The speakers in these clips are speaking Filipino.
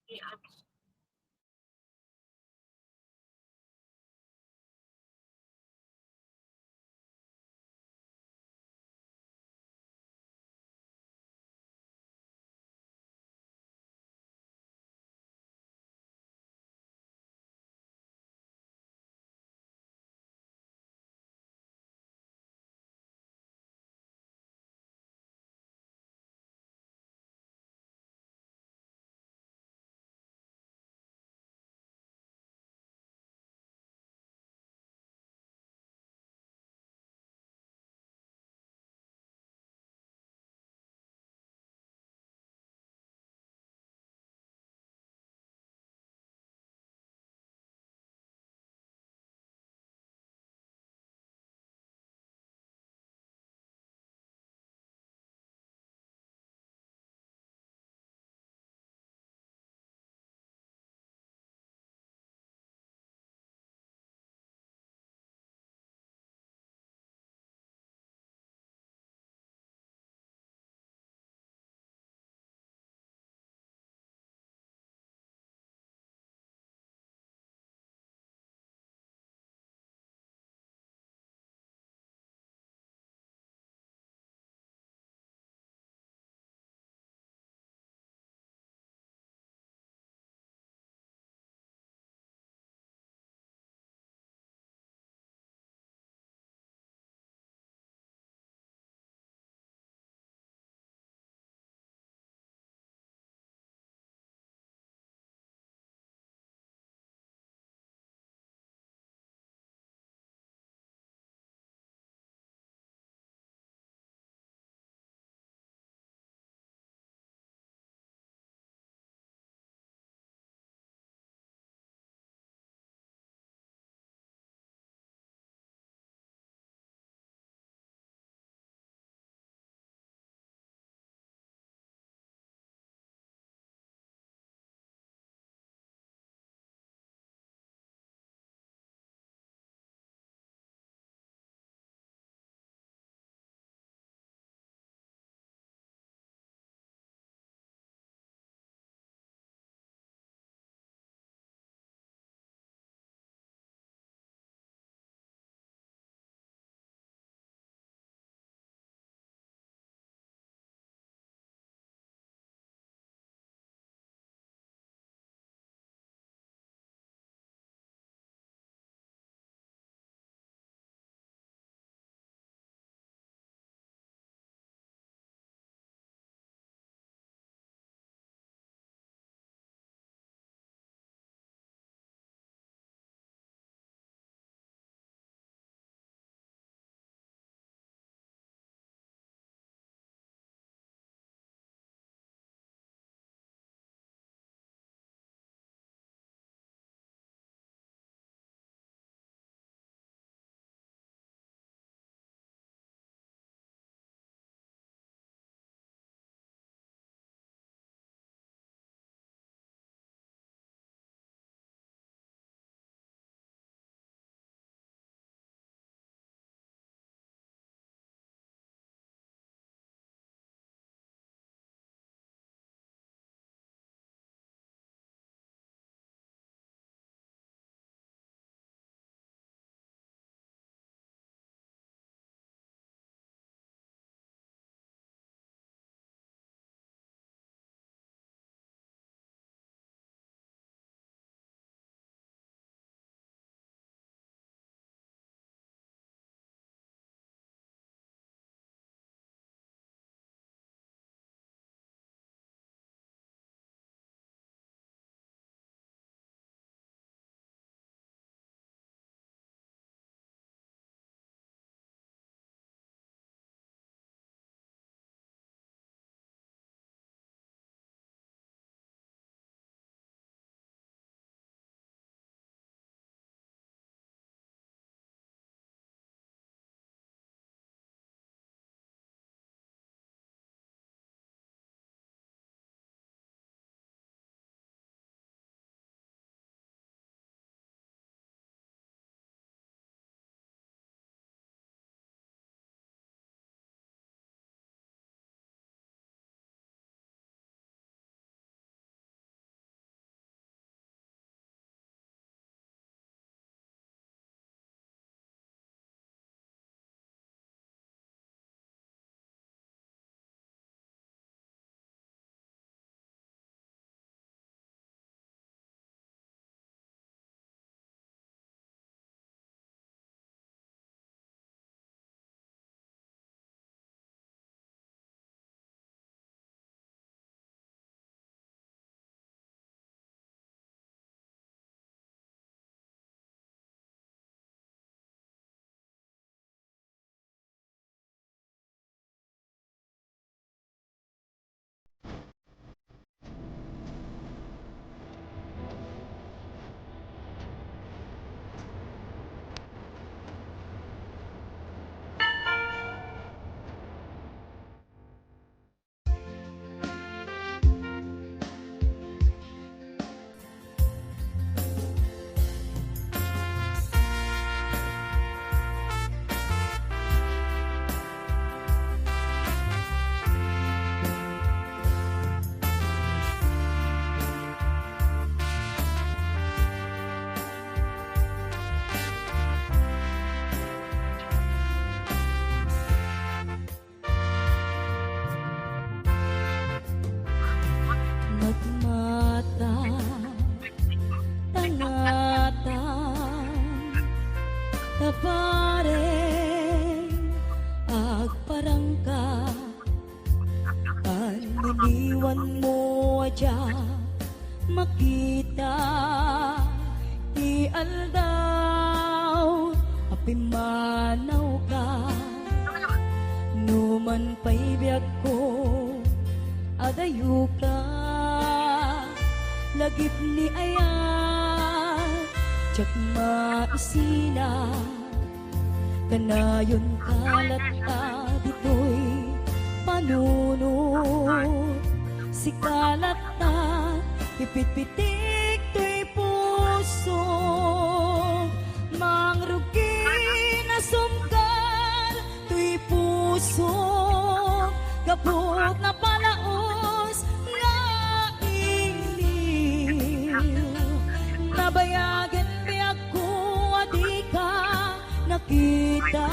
Yeah. wan mo adya makita ti aldaw apimanaw ka numan pa'y biyag ko adayo ka lagip ni ayat tsak maisina kanayon kalata dito'y panunod si kalata ipitpitik to'y puso mangrugi na sumkar to'y puso gabot na palaos nga iliw nabayagan biyag ko adi ka nakita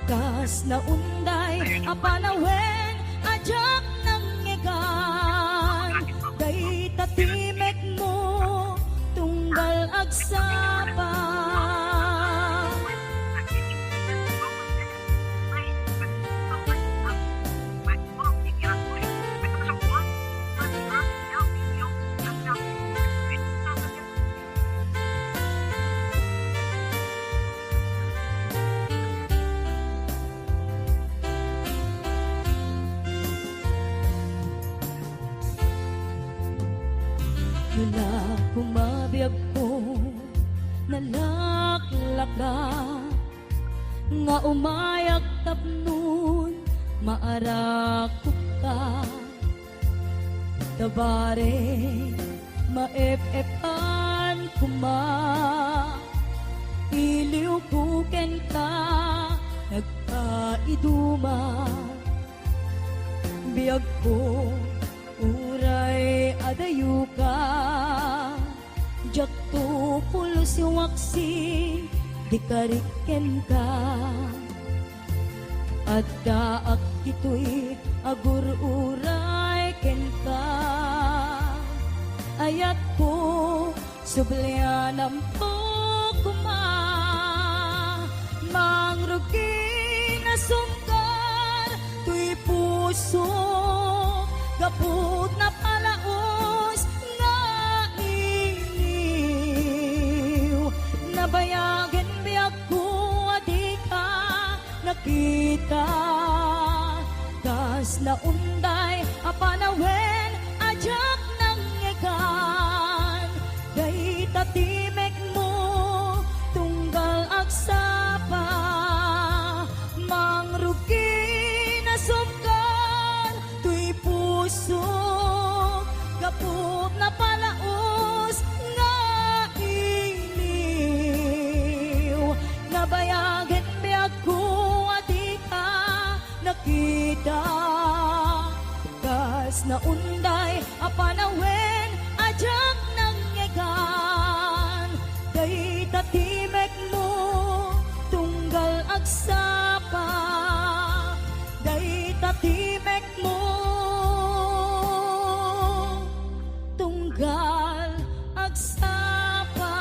kas na unday apanawen ajak nang ngegan day tatimek mo tunggal agsapa Nula kumabiyag ko nalaklaka nga umayak tapnon maarakot ka tabare maep-epan kuma iliw kuken ka nagkaiduma biyag ko uray adayo ka jakto pulos waksi di kariken ka at daak ito'y agur uray ken ka ayat ko sublianam po kuma mangrugi na sumkar to'y puso gaput na palaos nga iliw nabayagan biyag ko adi ka nakita kas na unday apanawen ajak nang ngegan day tatimek mo tunggal agsapa mangrugi na sumkar to'y puso gapot na palaos nga iliw nabayagan biyag ko adi ka nakita kas na unday apanawen ajak nang ngegan day tatimek mo tunggal agsapa day tatimek mo tunggal agsapa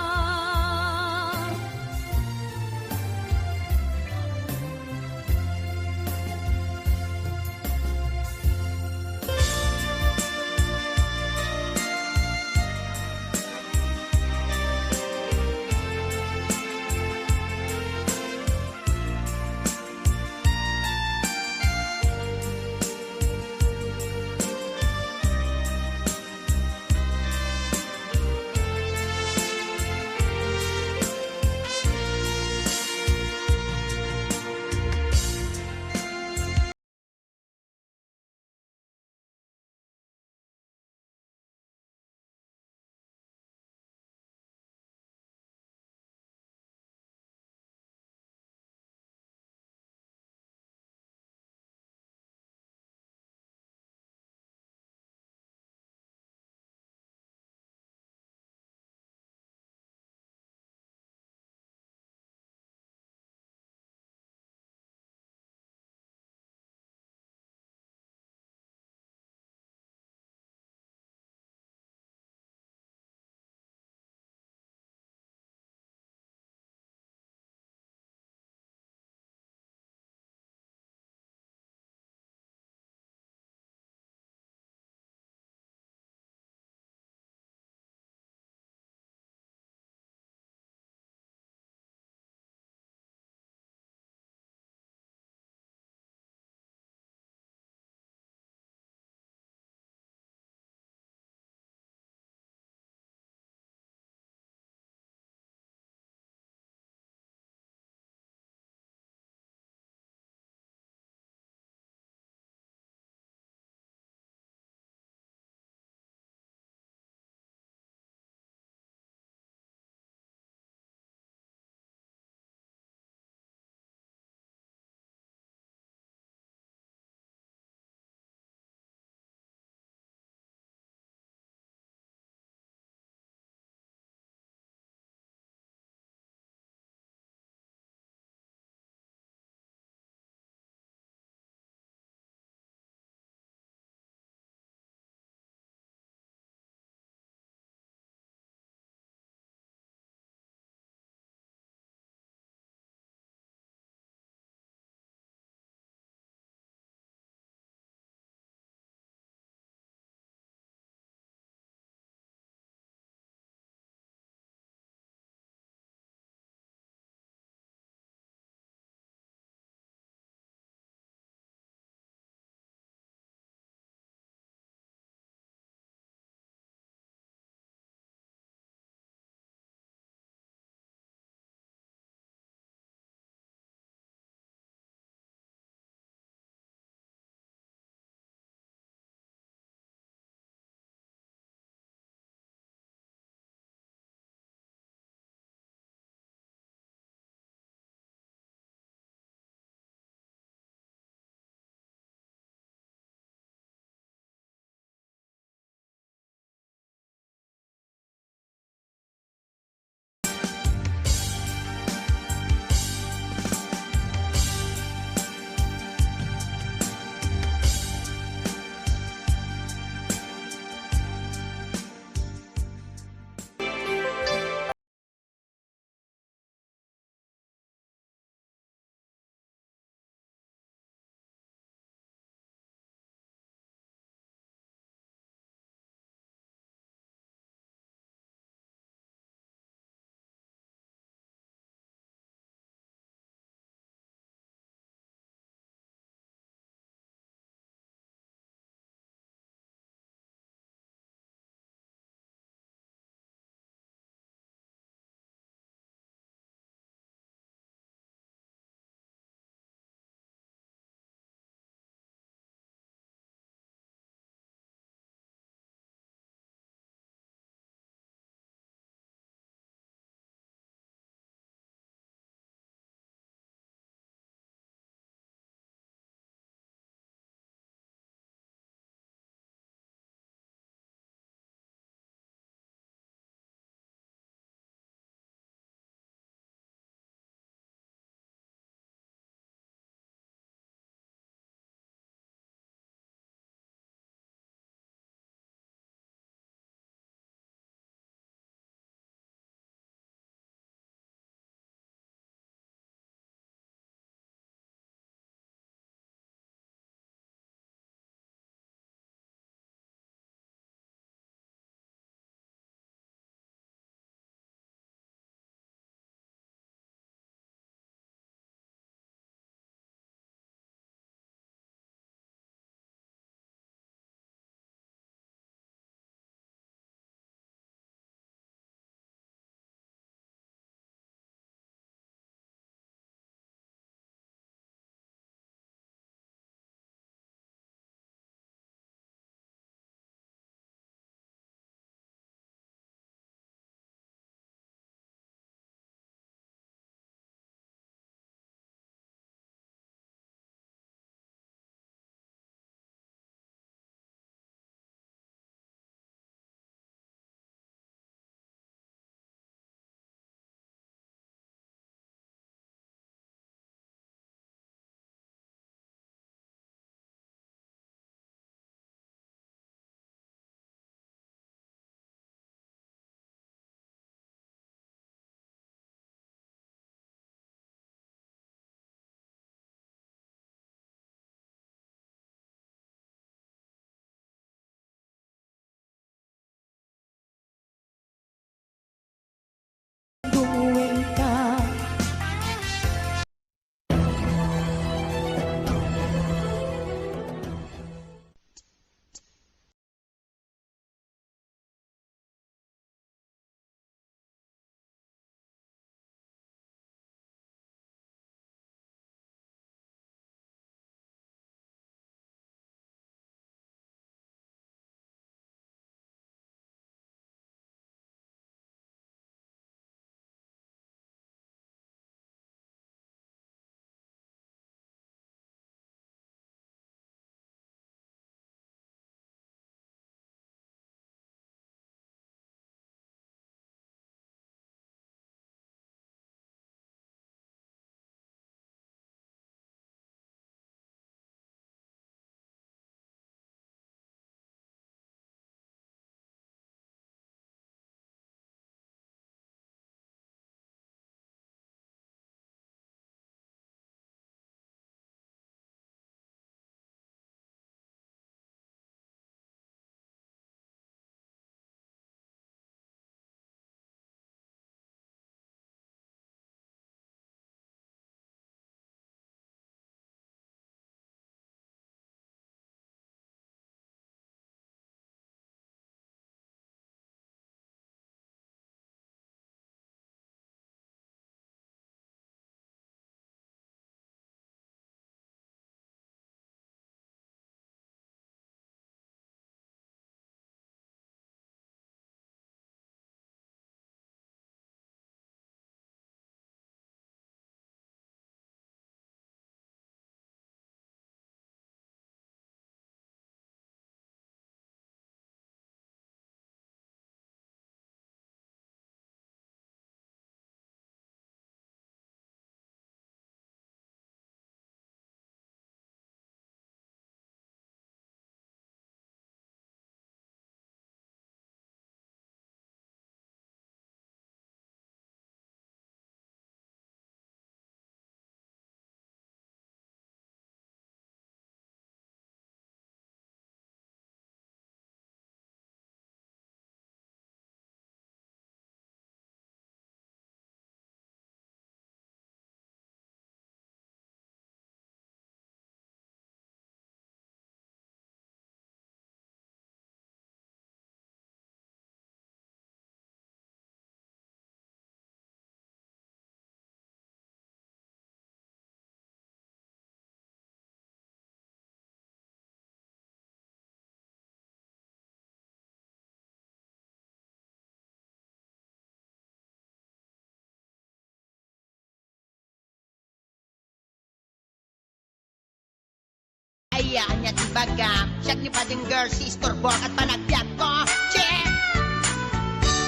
iyaan niya tibaga. Siyag ni pa din girl, sister, bork at panagbiat ko. Check!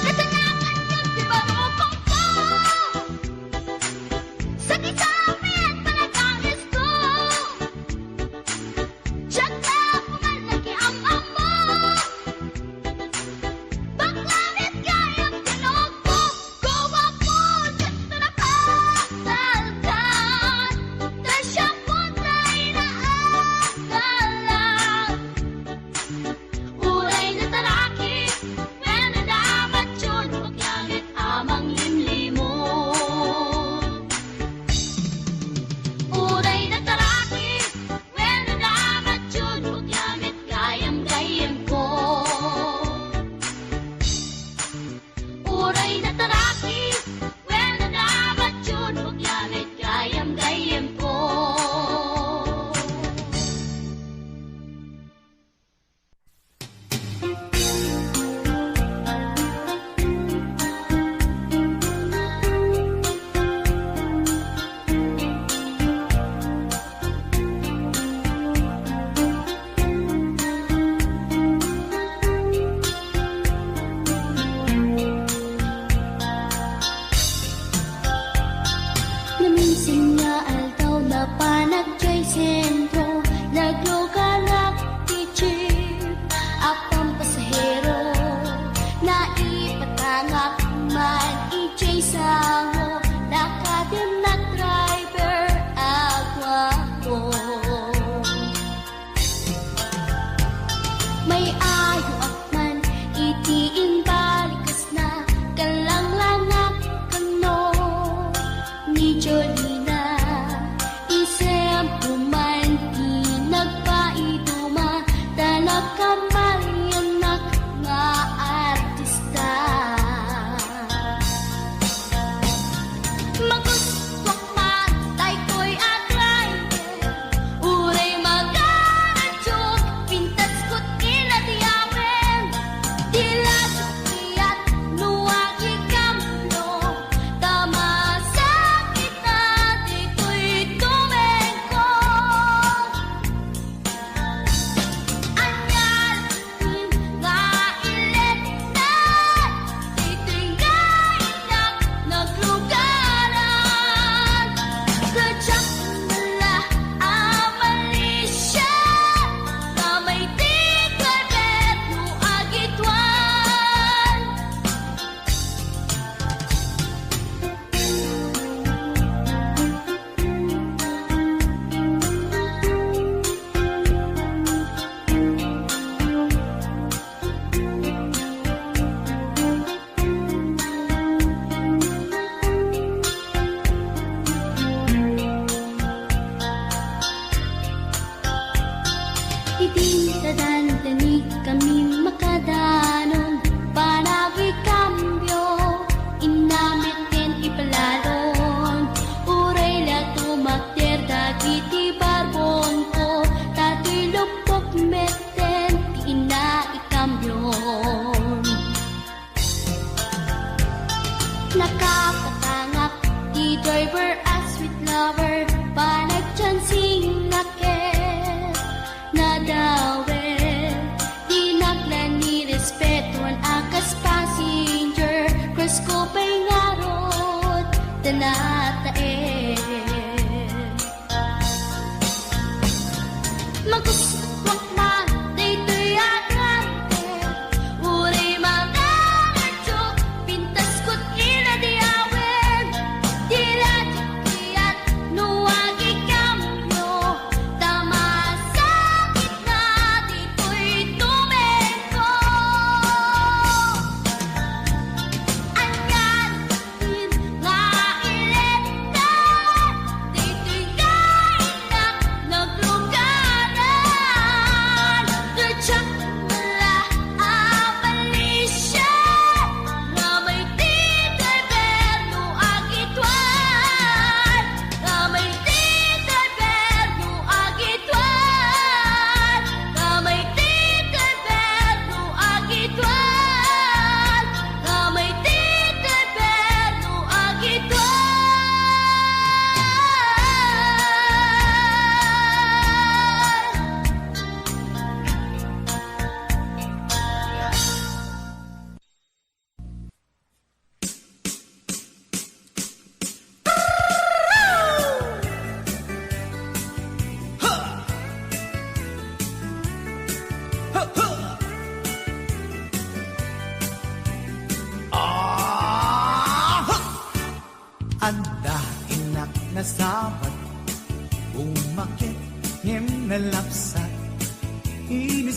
Katanakan yun, di ba mo kong ko? Sakit sa amin, panagangis ko. Siyak na pumalaki ang amo. Baklanit kayang tinog ko. Gawa po, dito na kasaltan. Tasya po na inaagalan. Uray na talaki, when nadamat yun, paglangit amang limlimo. Uray na talaki, when nadamat yun, paglangit gayam-gayam ko. Uray na talaki, when nadamat yun, paglangit gayam-gayam ko. Naminsing nga aldaw na panagkay sentro, naglugalak ti jeep, apang pasahero, naipatangak man ijay sango, nakadim na driver agwa ko. May ayo akman, itiin balikas na, kalang-langak kano. Ni Jolina, isem puman di nagpaiduma, talag kamayanak nga artista. Magustok man, tay ko'y agray, uray magaradyog, pintas ko't inadiyawen, tila sukiyat, nuwagi kamno, tama sakit na dito'y tumengko. Anyal, nga ilet na, dito'y gainak naglugaran. Gadyak nala amalisya, na may tigabet no agitwan. Idintadan-danig kami makadanon, panagi kambyo, inamit din ipalalon. Uray la tumakder dagiti barbon ko, tato'y lupok meten, di na ikambyon. Nakapatangak, di driver as sweet lover, panagchansing nakit. Nadawe, di naglan ni respeto.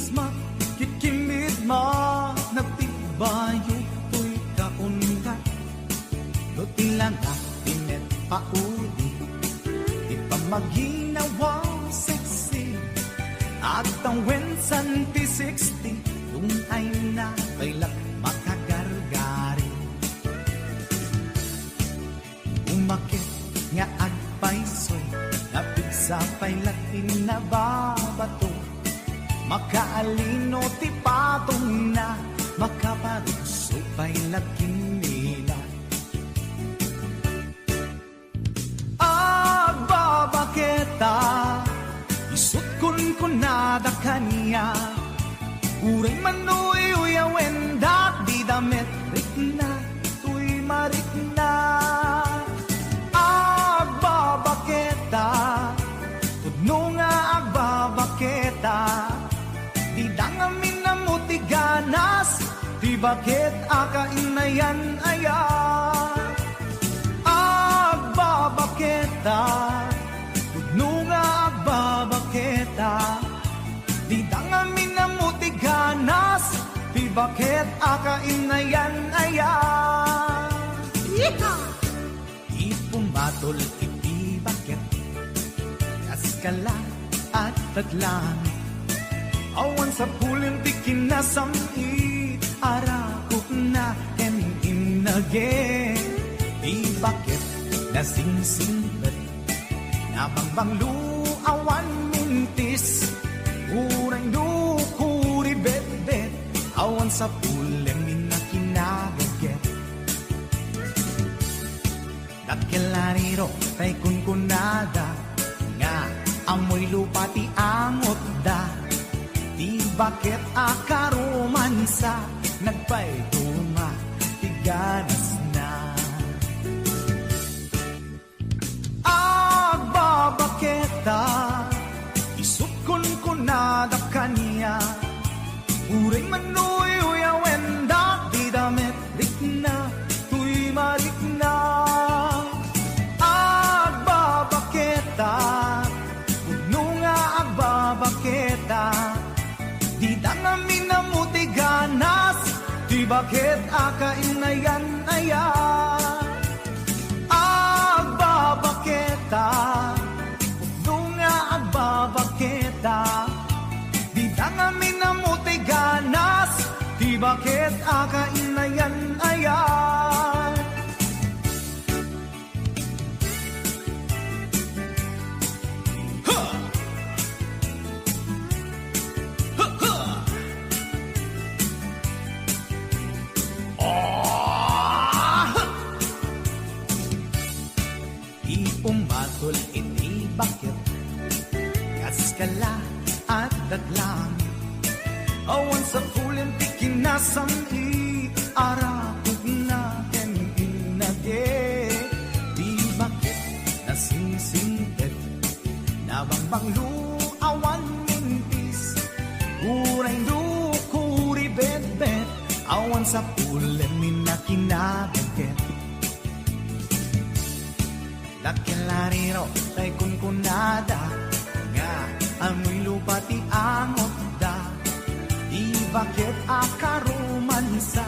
isma kikimid ma nagtibayo to'y kaungat do tilanga tinet paudi ipamaginawa sexy at ang wensan ti 60 yung ay na bailak makagargari umakit nga agpaisoy napigsa pa'y latin na babato makaalino ti patong na makaparuso pa'y lakin nila agbabaketa isut kun nada kanya uray manoy uyawen dak di damit rikna tuy marikna agbabaketa tudno nga agbabaketa di dangamin na mutiganas di bakit akain na yan aya agbabaketa tudno nga agbabaketa di dangamin na mutiganas di bakit akain na yan aya ipumatol iti bakit kaskala at taglang awan sa pulin ti kinasami arakok na inage di bakit nasingsingbat nabangbanglu awan mintis uray dukuri bet-bet awan sa pulin minakinagaget dakilariro tay kunkunada nga amoy lupa ti angot da di bakit akaromansa nagpay tuma tiganas na agbabaketa isukon ko nada kanya uray manoy uyawen dak di damit rikna tuy marikna agbabaketa puno nga agbabaketa di dangamin na mutiganas di bakit akain na yan aya agbabaketa puno nga agbabaketa di dangamin na mutiganas di bakit akain na yan aya Ipumatol iti bakit kaskala at daglang awan sa pulin ti kinasam arakog na inage di bakit nasingsingpet nabangbanglu awan mintis uray dukuri bet-bet awan sa pulin minakinagaget dakilariro tay kunkunada nga amoy lupa ti angot da di bakit akaromansa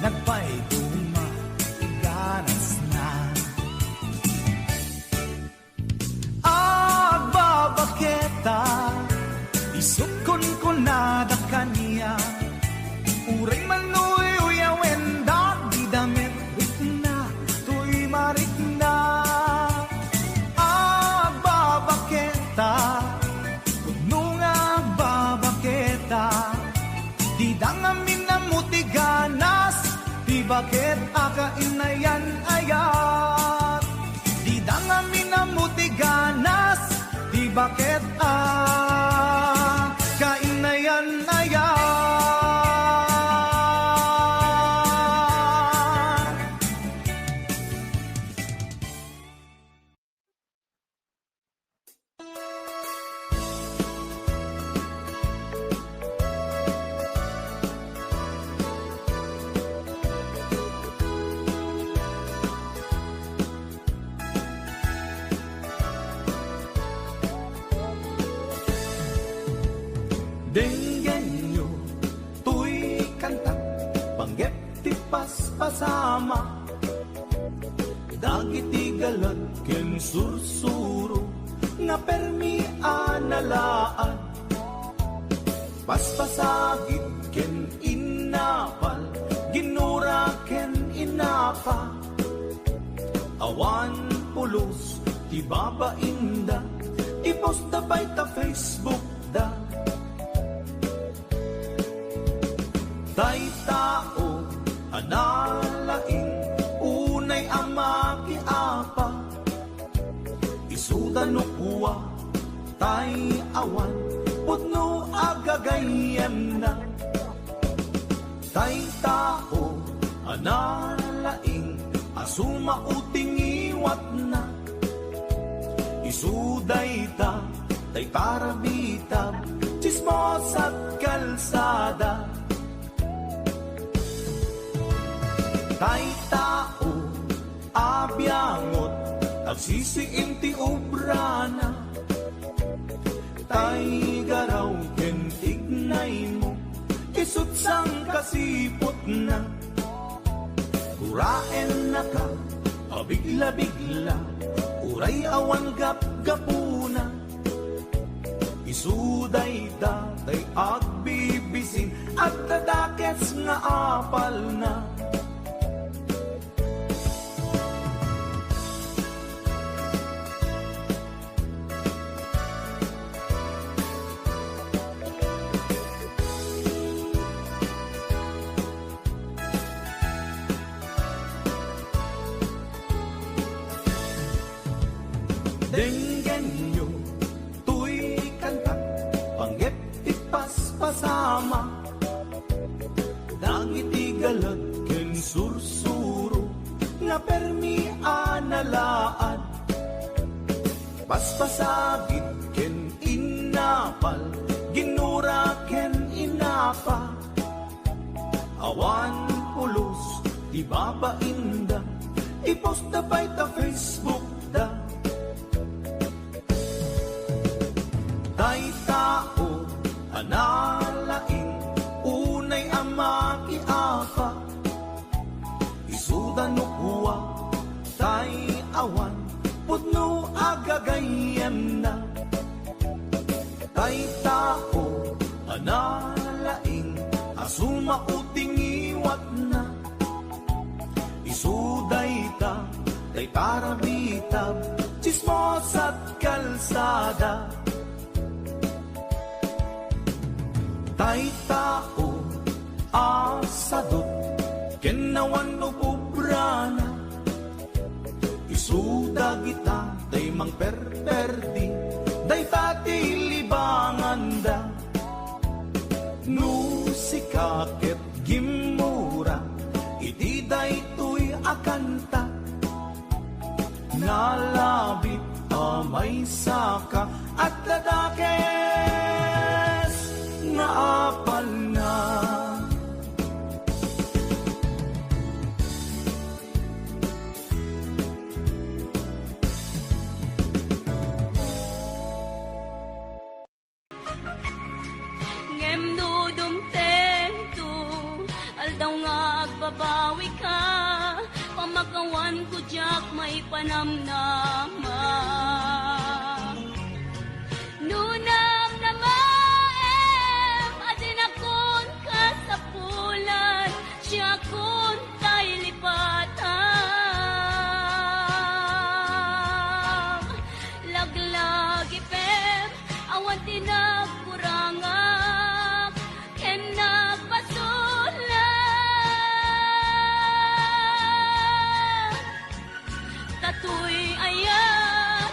nagpay tuma ganas na agbabaketa isukon ko nada kanya uray manoy uyawen dak di damit rikna tuy marikna tudno nga agbabaketa di dangamin na mutiganas di bakit akain na yan ayat di dangamin na mutiganas di bakit akain na yan ayat Dengan pasama dagiti galat ken sursuro nga permi analaan paspasagit ken inapal ginura ken inapa awan pulos ti babainda ipost da bay ta Facebook da tay tao analaing unay ama kiapa isuda no kuwa tay awan putno agagayan na tay tao analaing asuma uting iwat na isuday ta tay parabitab chismos at kalsada tay tao abyangot agsisiin ti obrana tay garaw ken tignay mo isut sang kasipot na uraen na ka abigla-bigla uray awan gap-gapuna isuday datay agbibisin at tadakes nga apal na denggen nyo tuy kanta panggep ti paspasama dagiti galat ken sursuro nga permi analaan paspasagit ken inapal ginura ken inapa awan pulos ti babainda ipost da bay ta Facebook da tay tao analaing unay ama kiapa isuda no kuwa tay awan putno agagayan na tay tao analaing asuma uting iwat na isuday ta tay parabitab chismos at kalsada tay tao asadot kenawan no pobrana isuda kita day mang perperdi day pati libangan da no sikaket gimura iti day tuy akanta nalabit amay saka at ladakes nga apal na Ngem dudum tento aldaw nga agbabawi ka pamakawan ko jak may panamnama nunam nama adinakon ka sa pulan siya kun tay lipatang laglagi pem awan tinagkurangak ken nagpasulan tatuy ayat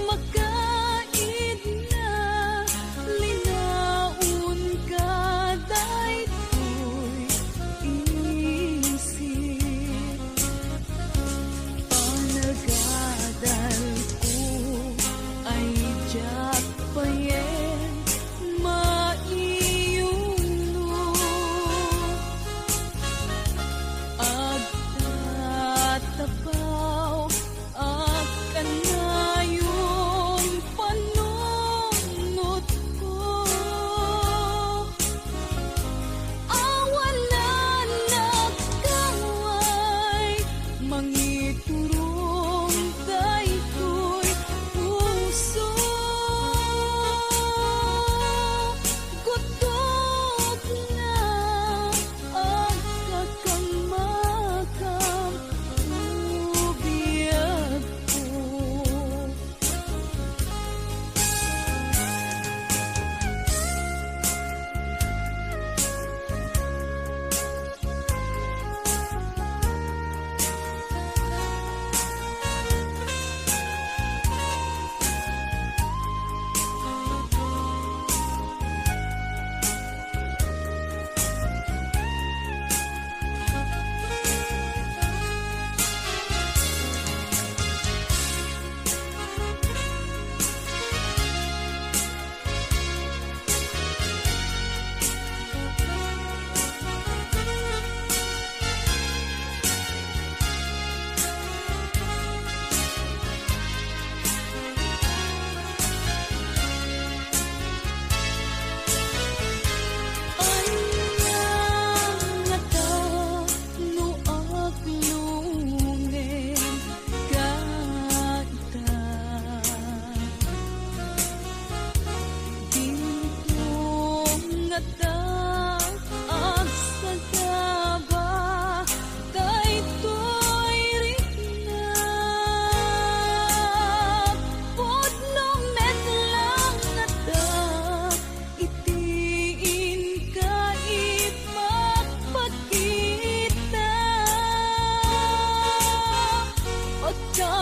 makaid na linaon ka daytoy isip panagadal ko ay diyak payen maiyuno agtatapaw ak kanayon panunot ko awalan nagkaway mangiturong daytoy puso gutok na ang kakamakam ubiyag ko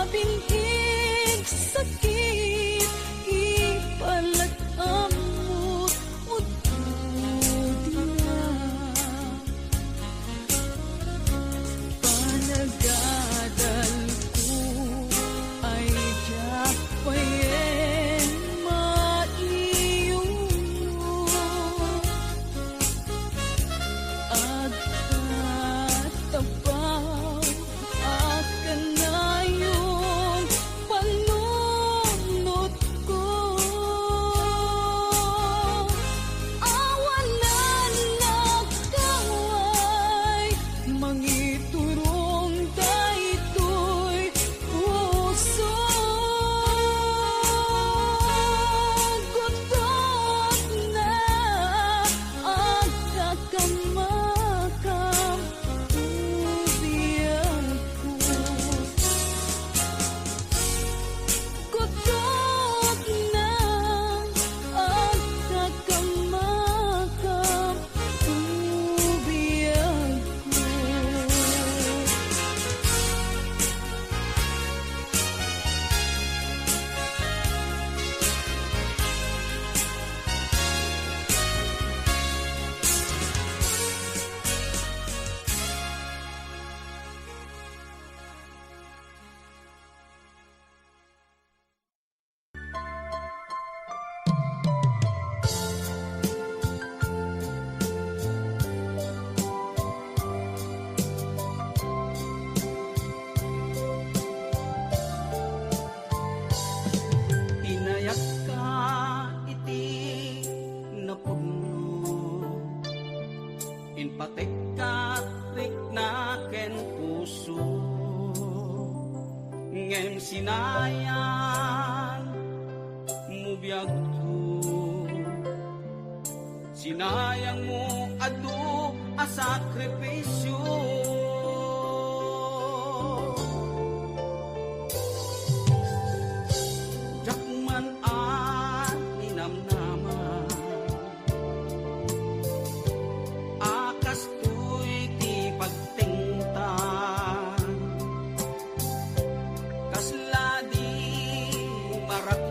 Pagkabintig sakit ipalag-amot udod na panagadal ko ay diyak payen maiyuno agtatapaw ak kanayon panunot ko awalan nagkaway mangiturong daytoy puso gutok na ang kakamakam ubiyag ko gutok na ang kakamakam ubiyag ko Inayak ka iti napugno Inpatek ka na ken puso Ngem sinayang mubiyag to Sinayang mo adu a sakripisyo Jakman at ninamnaman Akas to'y ti pagtingtan Kasla di marat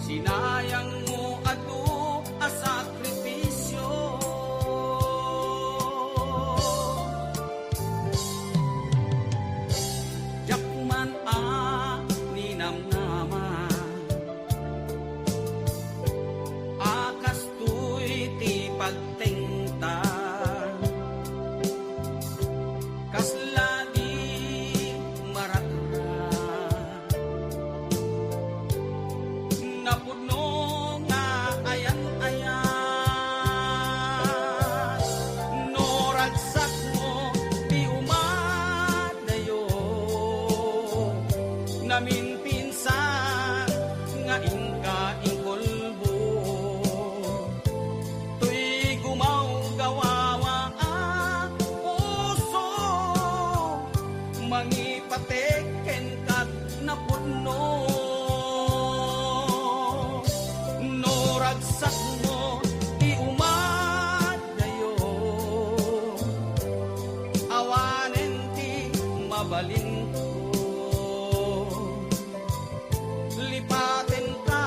sinayang mo ato a sakripisyo. Yakman a ninamnama, akas tuy ti pagtengta, kasladi maratra, napuno nga ayan-ayan, no ragsak mo di umadayo, namin pinsan nga ingka ingkolbo, tuy gumaw gawawa ang puso, mangipateken kat napuno. No ragsak mo di umadayo, awanen ti mabalin ko, lipaten ka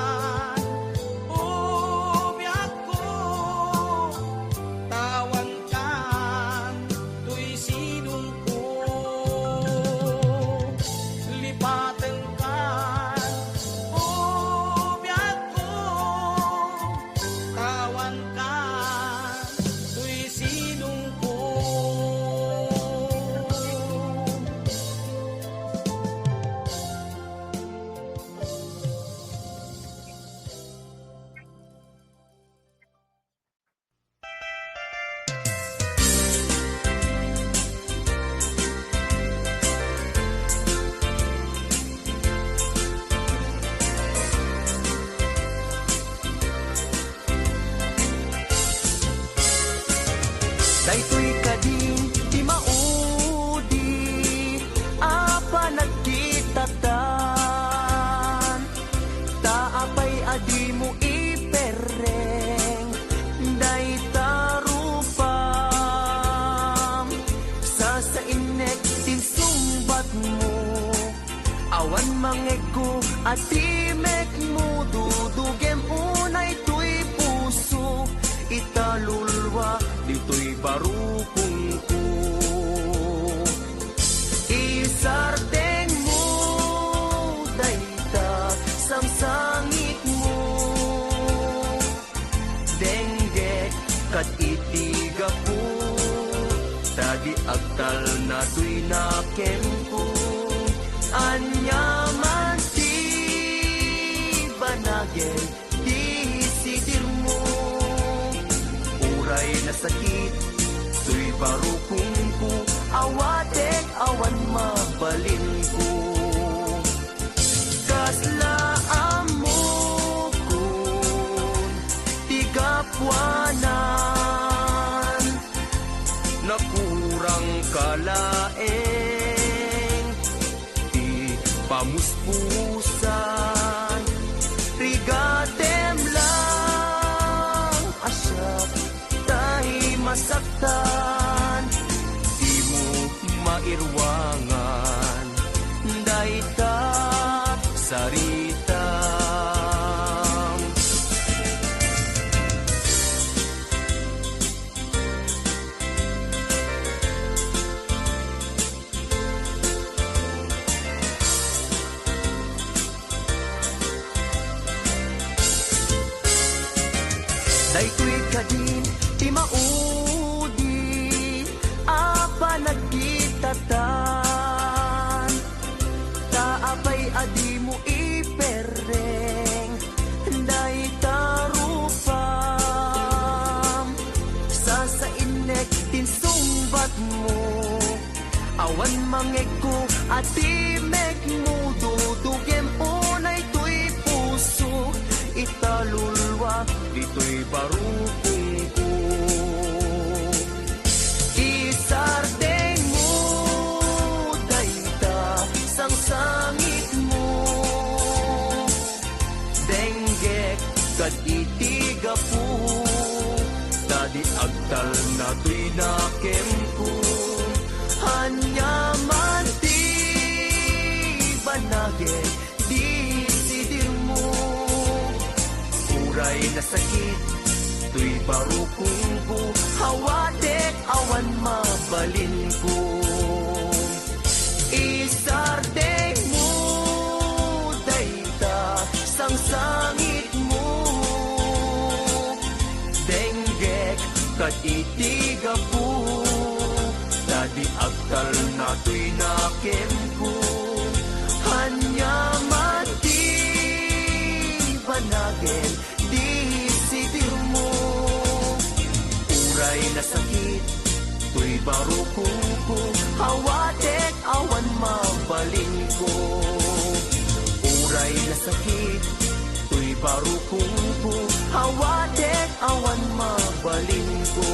ubiyak ko, tawan ka tuy sinong ko, lipaten ka ubiyak ko, tawan ka tuy sinong ko. Daytoy kadin di maudi apa nagkitatan, taapay adi mo ipereng daytarupam, sa inek din sumbat mo, awan mangego at timek mo, dudugem unay tuy puso, italulwa dito'y barukong ko. Isardeng mo dayta samsangit mo, denggek kat itiga po, tadi agtal na tuy naken ko, anyaman ti banagen di sidir mo, uray na sakit, tuy barukong ko, awatek awan mabalin ko. Kaslaan mo kun tigapwanan, nakurang kalaeng, di pamuspusan, rigatem lang asyak, tahi masaktan, di mo mairwangan, dayta sarita. Daytoy kadin di maudi apa nagkitatan, taapay adi mo ipereng daytarupam, sa inek din sumbat mo, awan mangego at timek mo, dudugem unay tuy puso, italulwa dito'y barukong ko. Isardeng mo dayta sangsangit mo, denggek kad itiga po, tadi agtal na tuy nakem ko, hanyaman ti banage di sidir mo, barukong ko, hawadek awan mabalin ko. Isardeng mo, dayta, sang sangit mo. Denggek, kat itiga po, dadi agtal na to'y nakem ko. Hanya mati, banagin, di sitir mo. Uray na sakit, to'y barukong ko, hawadek awan mabalin ko. Uray na sakit, to'y barukong ko, hawadek awan mabalin ko.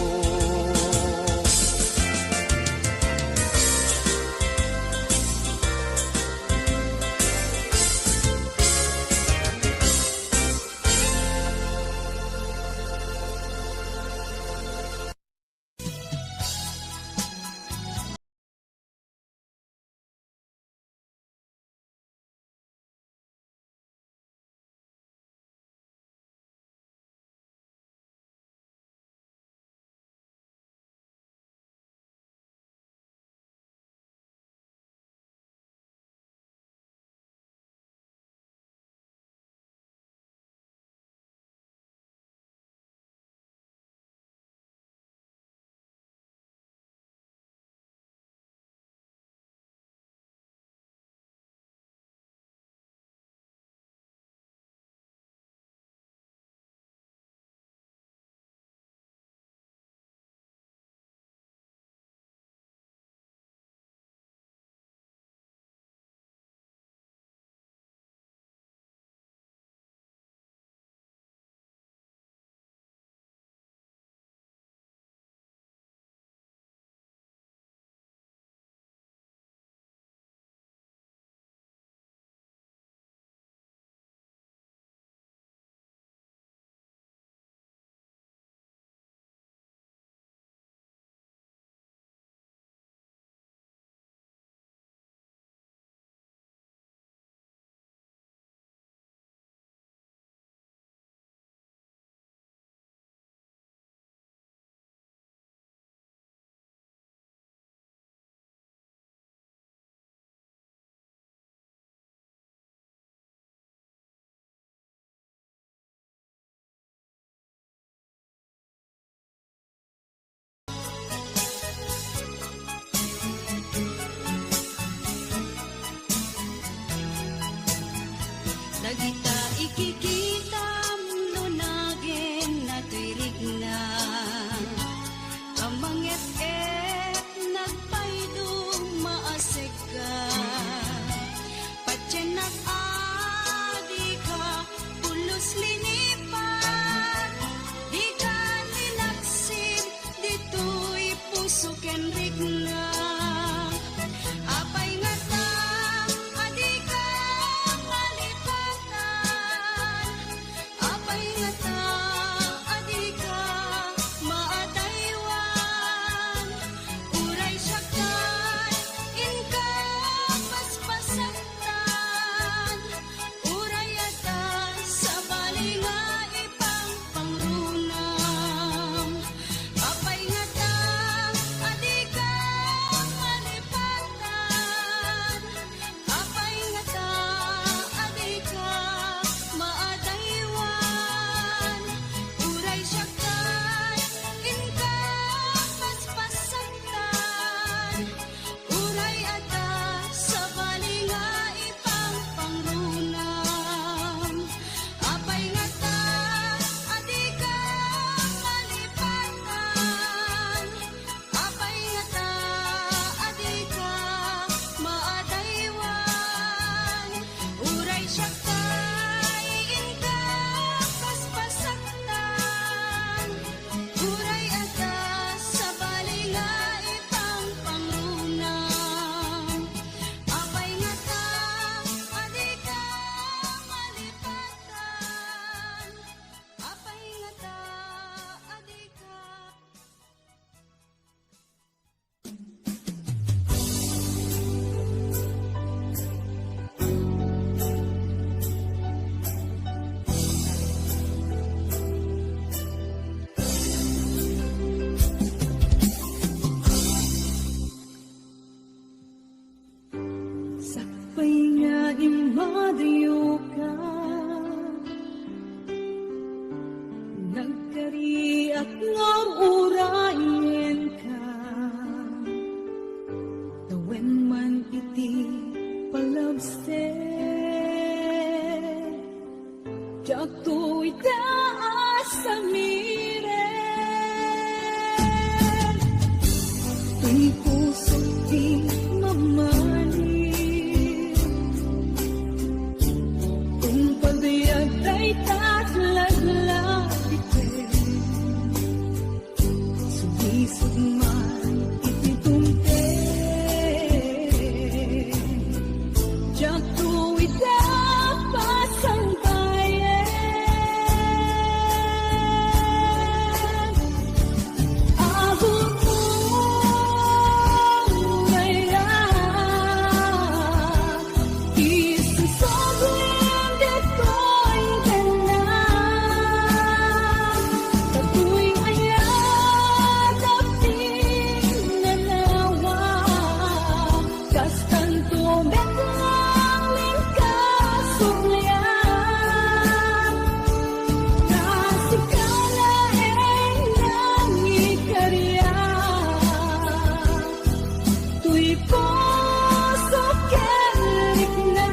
ka, nagkari at ngurayen ka, tawen man iti palabse, jak to'y taas sa mire, tuy puso di mamali, kung pagayag ay tatlaglag ite, sumisog man iti tumte, jak to'y dapat sang bayan. Abot mo ngayon, isusoblim dito'y ganang, katu'y ayan at tinanawa, kas tanto betlang lingkasumlian, kasikala ay nangikarya, tuy puso kerik na,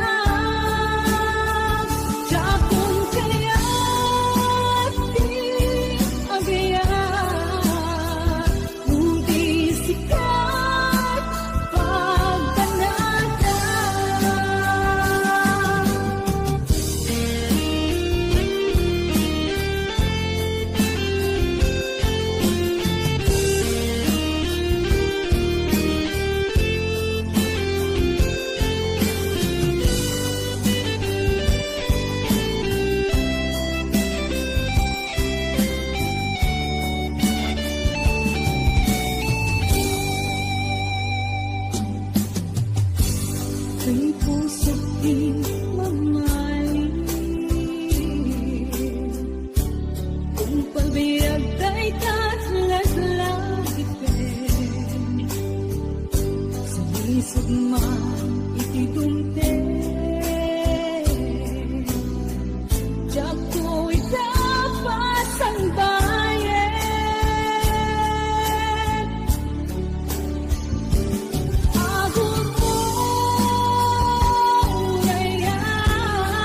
jakong kaya di agayan, budi sikat pagkanada. Tuy puso di mamali, kung pagbayag ay tatlaglag ite, sumisog man iti dumte, jak to'y dapat sang bayan. Abot mo ngayon,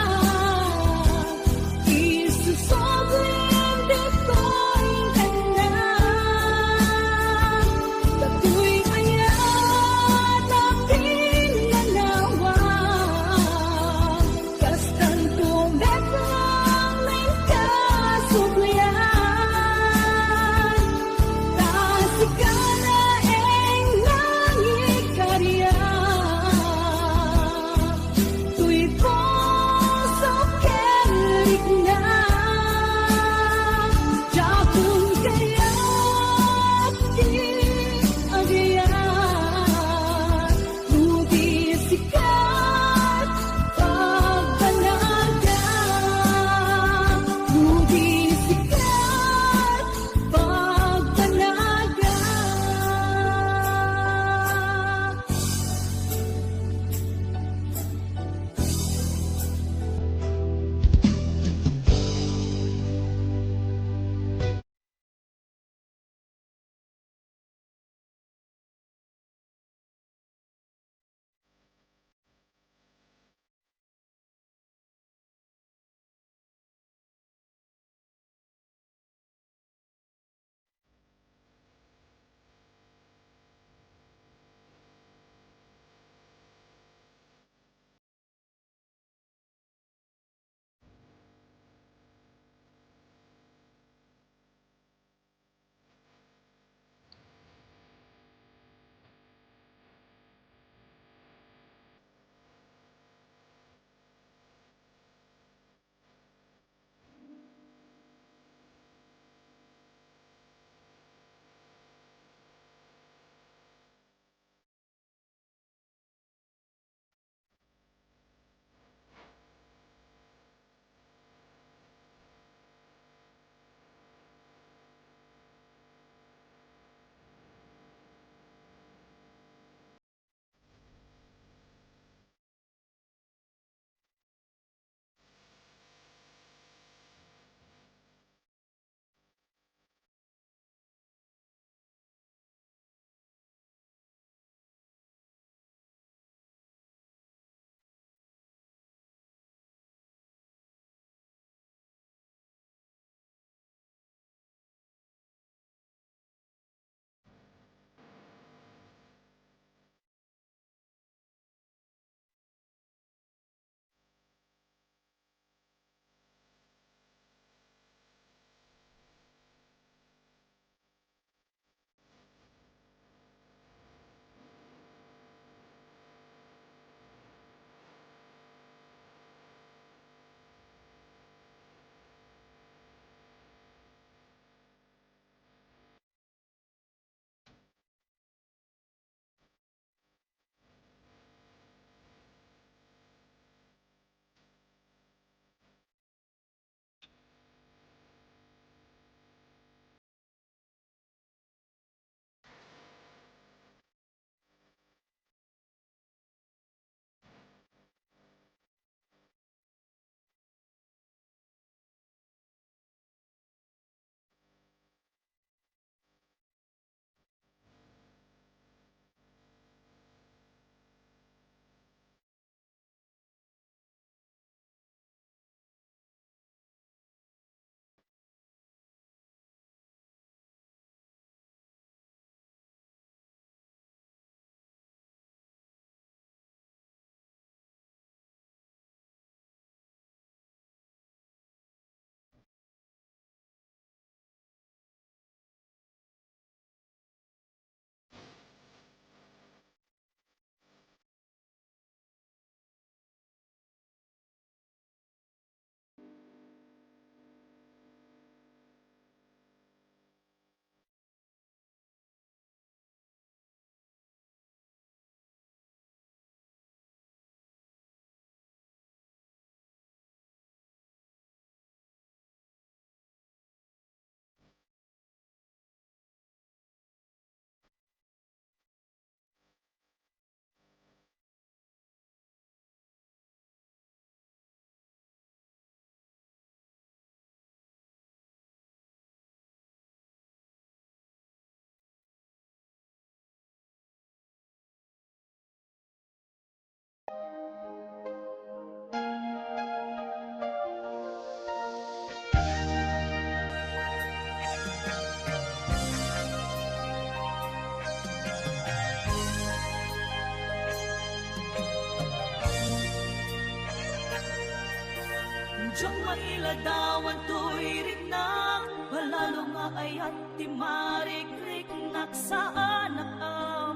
Diyak mailadawan to'y riknak, palalo nga ayat ti marik-riknak sa anak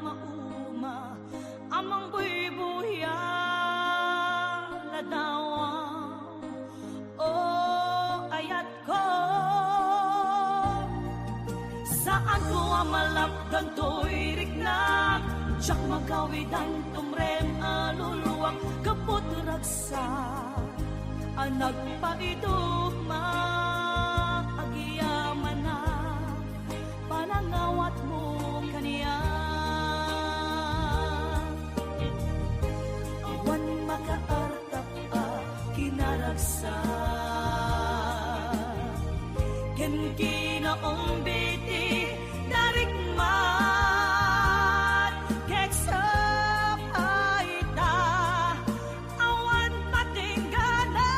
mauma, amang buy-buya ladawan. O ayat ko, saan ko amalapdan to'y riknak, diyak magawidan tumrem aluluwak, kapot ragsa anak paidugma agiyaman na panangawat mo kaniya. Awan makaartap kinaragsa ken kinaong biti narikmat keksa paita awan patinggana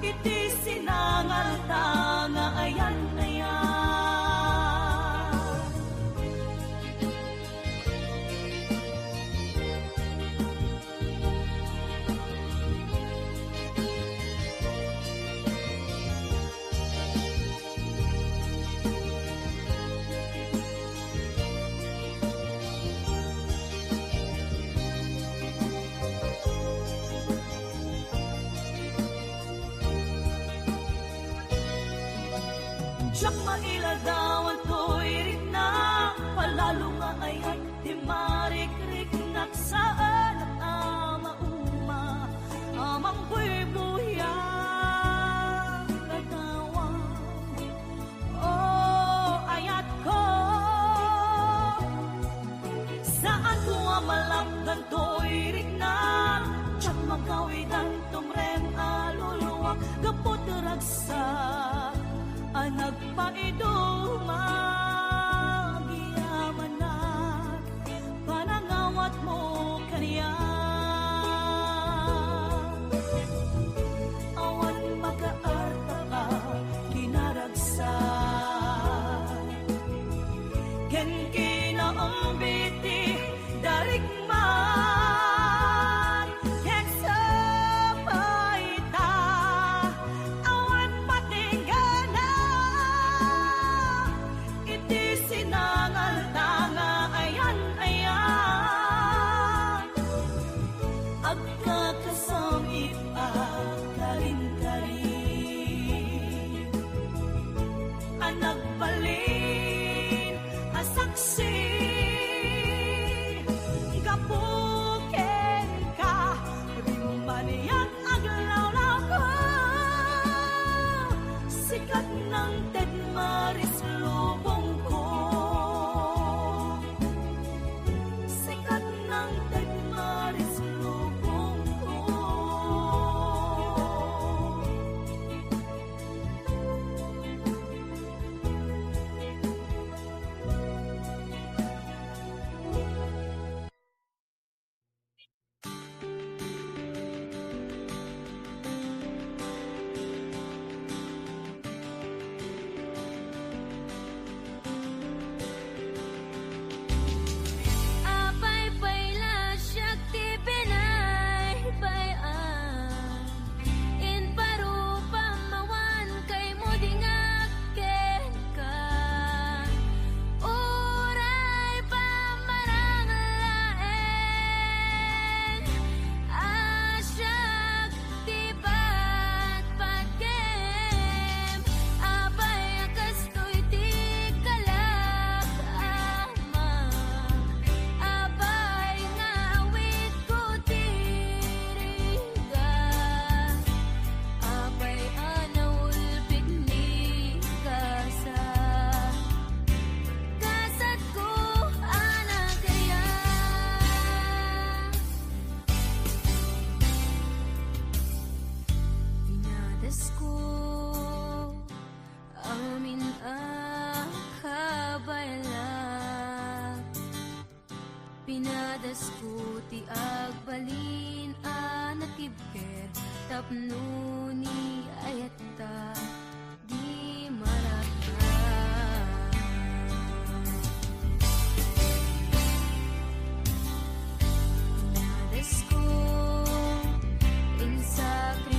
iti sinangal tanga ayan ayan. Diyak mailadawan to'y riknak, palalo nga ayat di marik-riknak sa anak mauma, amang buy-buya ladawan. O ayat ko, saan ko amalapdan to'y riknak, diyak magawidan tumrem aluluwak, kapot ragsa anak paiduma giyaman na panangawat mo kaniya. Awan makaarta ka kinaragsa ken kinaong biti darikman keksa paita awan patinggana iti sinangal tanga ayan ayan. Agkakasamit karin-karin anak balin asaksi gapuken ka rimaniyak aglawlaw ko sikat ng Ted Maris lubong ko, sikat ng Ted Maris lubong ko. Apay payla syakti pinay bayan in parupa mawan kay mo dingaken ka uray pa maranglaen asyak tibat pagkem apay akas to'y di kalak ama abay ngawit ko tiriga abay anaulpit ni kasa kasat ko anak kaya pinadas ko amin akabayla pinadas ko ti agbalin anatibker tapno ni ayata di marata. Pinadas ko in sakri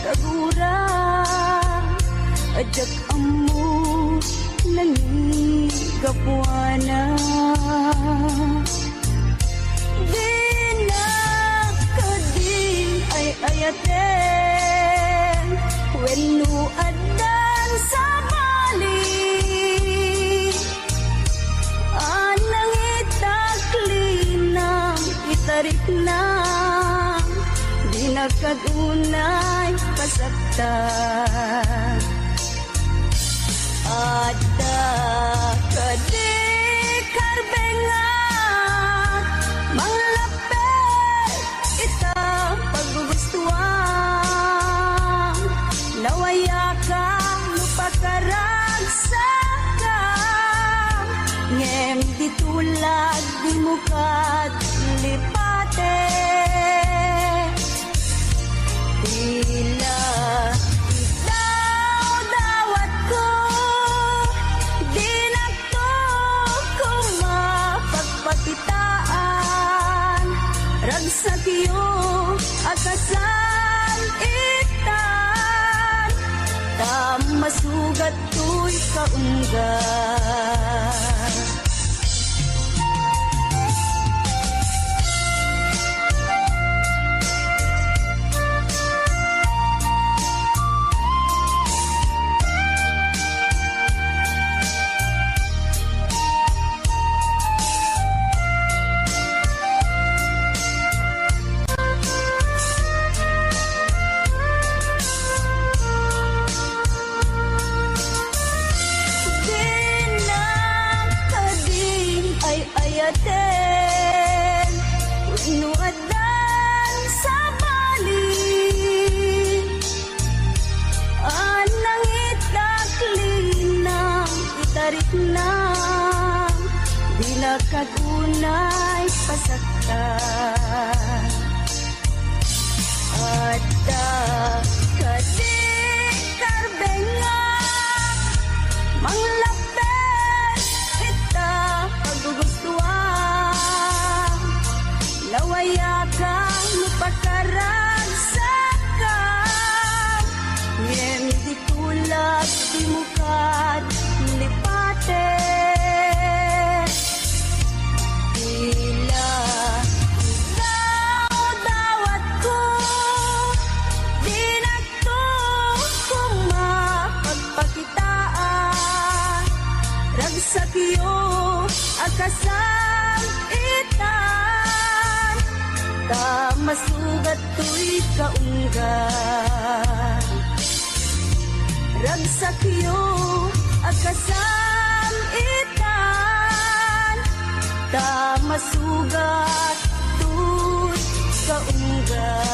ragura ajak amu nani kapuana di na kadin ay ayaten wennu adan sa bali anang itaklinang itarik na di nagkagunay pasaktan ada kadi karbenga manglapit ita paggugustuhan nawaya ka lupakaragsa ngem ditulad di mukat lipate tila ikaw dawat ko di na to ko mapagpakitaan ragsak iyo akasan itan masugat to'y kaunggan ayaten wennu adan sa bali anang itaklinang itarik na bila kagunay pasaktan ada kadi karbenga manglapit ita paggugustuhan nawaya ka lupakaragsakan ngem di tulad di mukat lipate tila ikaw dawat ko di na to ko mapagpakitaan ragsak iyo akasan itan masugat to'y kaunggan ragsak iyo akasan itan masugat to'y kaunggan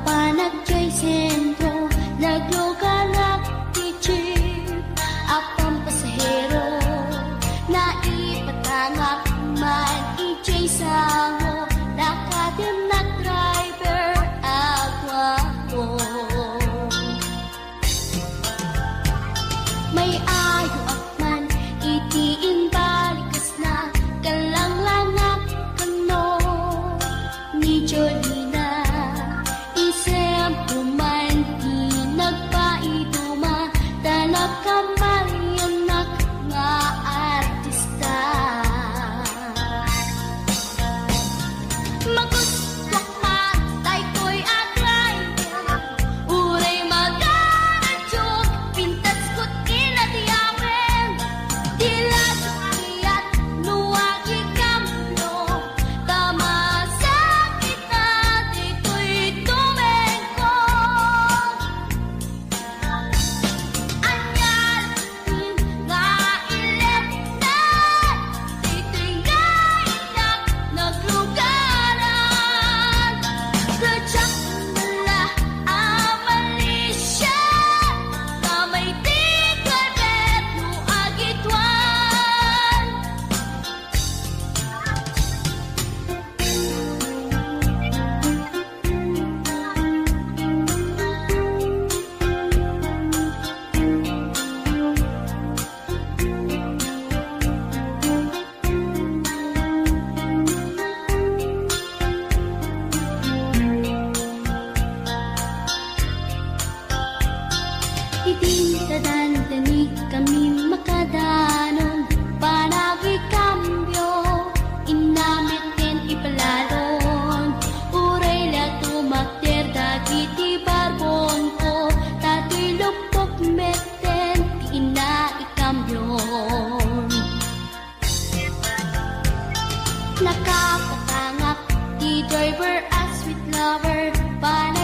panagkay sentro, nagluganak ti jeep, apang pasahero, naipatangak man ijay sango, nakadim na driver, agwapo. May ayo akman, itiin balikas na, kalanglangak kano, ni Jolina. Isem kuman di nagpaiduma, tanak kamayanak nga artista. Magustok man, tay ko'y agray, uray magaradyog, pintas ko't inatiyawen, tila sukiyat, nuwagi kamlo, tama sakit na, di ko'y tumengko. Anyal, nga ilet na, di ko'y nga inak, naglugaran. Kadyak nala amalisya, kamay di kalbet, nuagitwan. Itindadan-danig kami makadanon, panagi kambyo, inamit din ipalalon. Uray la tumakder, dagiti barbon ko, tato'y lupok meten, di ina ikambyon. Nakapatangak, di driver as sweet lover, panay